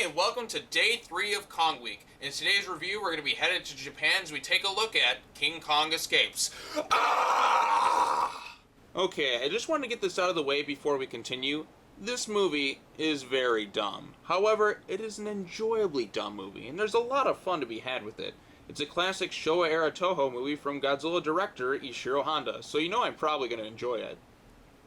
and welcome to day 3 of Kong Week. In today's review, we're going to be headed to Japan as we take a look at King Kong Escapes. Okay, I just wanted to get this out of the way before we continue. This movie is very dumb. However, it is an enjoyably dumb movie, and there's a lot of fun to be had with it. It's a classic Showa-era Toho movie from Godzilla director Ishiro Honda, so you know I'm probably going to enjoy it.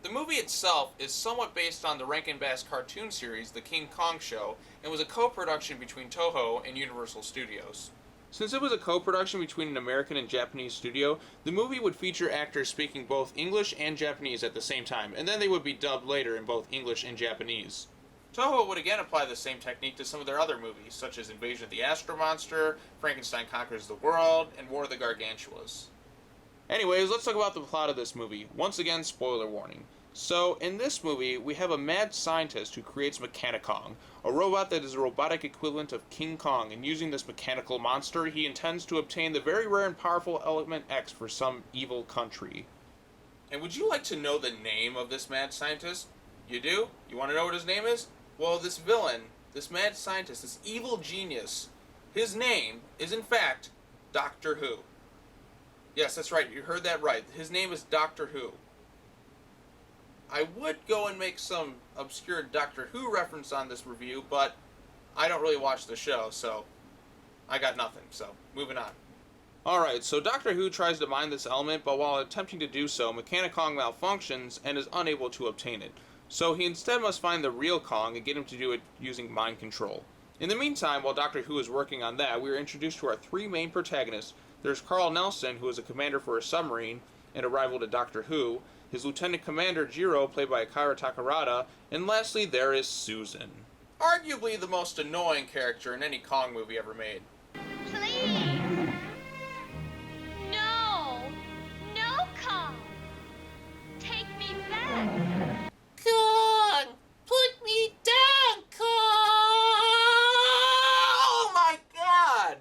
The movie itself is somewhat based on the Rankin-Bass cartoon series, The King Kong Show, and was a co-production between Toho and Universal Studios. Since it was a co-production between an American and Japanese studio, the movie would feature actors speaking both English and Japanese at the same time, and then they would be dubbed later in both English and Japanese. Toho would again apply the same technique to some of their other movies, such as Invasion of the Astro Monster, Frankenstein Conquers the World, and War of the Gargantuas. Anyways, let's talk about the plot of this movie. Once again, spoiler warning. So, in this movie, we have a mad scientist who creates Mechani-Kong, a robot that is a robotic equivalent of King Kong, and using this mechanical monster, he intends to obtain the very rare and powerful Element X for some evil country. And would you like to know the name of this mad scientist? You do? You want to know what his name is? Well, this villain, this mad scientist, this evil genius, his name is in fact Doctor Who. Yes, that's right, you heard that right. His name is Doctor Who. I would go and make some obscure Doctor Who reference on this review, but I don't really watch the show, so I got nothing, so moving on. Alright, so Doctor Who tries to mine this element, but while attempting to do so, Mechani-Kong malfunctions and is unable to obtain it. So he instead must find the real Kong and get him to do it using mind control. In the meantime, while Doctor Who is working on that, we are introduced to our 3 main protagonists. There's Carl Nelson, who is a commander for a submarine and a rival to Doctor Who, his Lieutenant Commander Jiro, played by Akira Takarada, and lastly there is Susan. Arguably the most annoying character in any Kong movie ever made. Please! No! No, Kong! Take me back! Kong! Put me down, Kong! Oh my god!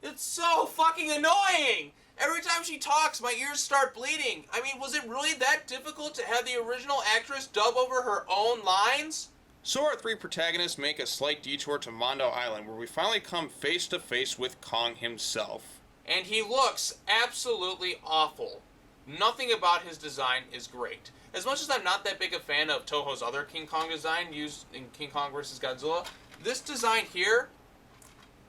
It's so fucking annoying! Every time she talks, my ears start bleeding. I mean, was it really that difficult to have the original actress dub over her own lines? So our 3 protagonists make a slight detour to Mondo Island, where we finally come face to face with Kong himself. And he looks absolutely awful. Nothing about his design is great. As much as I'm not that big a fan of Toho's other King Kong design used in King Kong vs. Godzilla, this design here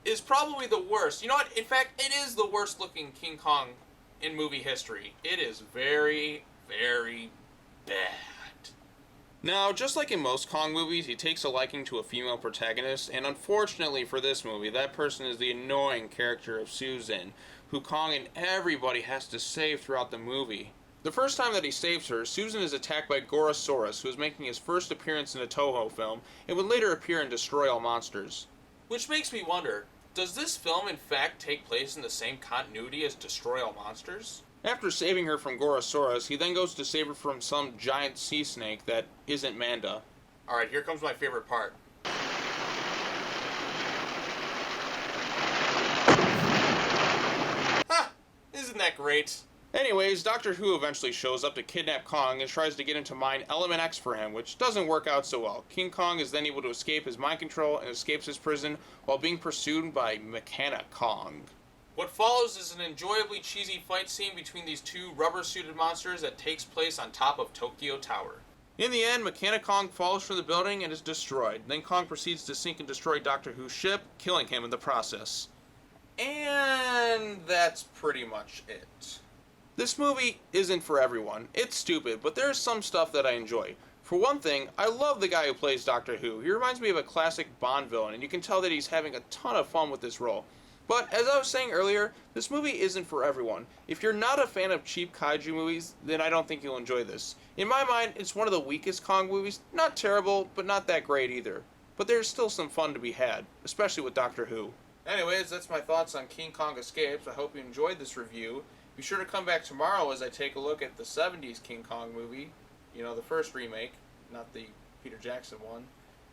is probably the worst. You know what? In fact, it is the worst looking King Kong in movie history. It is very, very bad. Now, just like in most Kong movies, he takes a liking to a female protagonist, and unfortunately for this movie, that person is the annoying character of Susan, who Kong and everybody has to save throughout the movie. The first time that he saves her, Susan is attacked by Gorosaurus, who is making his first appearance in a Toho film, and would later appear in Destroy All Monsters. Which makes me wonder, does this film in fact take place in the same continuity as Destroy All Monsters? After saving her from Gorosaurus, he then goes to save her from some giant sea snake that isn't Manda. Alright, here comes my favorite part. Ha! Isn't that great? Anyways, Doctor Who eventually shows up to kidnap Kong and tries to get him to mine Element X for him, which doesn't work out so well. King Kong is then able to escape his mind control and escapes his prison while being pursued by Mechani-Kong. What follows is an enjoyably cheesy fight scene between these 2 rubber-suited monsters that takes place on top of Tokyo Tower. In the end, Mechani-Kong falls from the building and is destroyed. Then Kong proceeds to sink and destroy Doctor Who's ship, killing him in the process. And that's pretty much it. This movie isn't for everyone. It's stupid, but there's some stuff that I enjoy. For one thing, I love the guy who plays Doctor Who. He reminds me of a classic Bond villain, and you can tell that he's having a ton of fun with this role. But, as I was saying earlier, this movie isn't for everyone. If you're not a fan of cheap kaiju movies, then I don't think you'll enjoy this. In my mind, it's one of the weakest Kong movies. Not terrible, but not that great either. But there's still some fun to be had, especially with Doctor Who. Anyways, that's my thoughts on King Kong Escapes. I hope you enjoyed this review. Be sure to come back tomorrow as I take a look at the 70s King Kong movie. You know, the first remake, not the Peter Jackson one.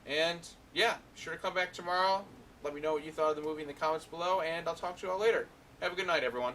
And, yeah, be sure to come back tomorrow. Let me know what you thought of the movie in the comments below, and I'll talk to you all later. Have a good night, everyone.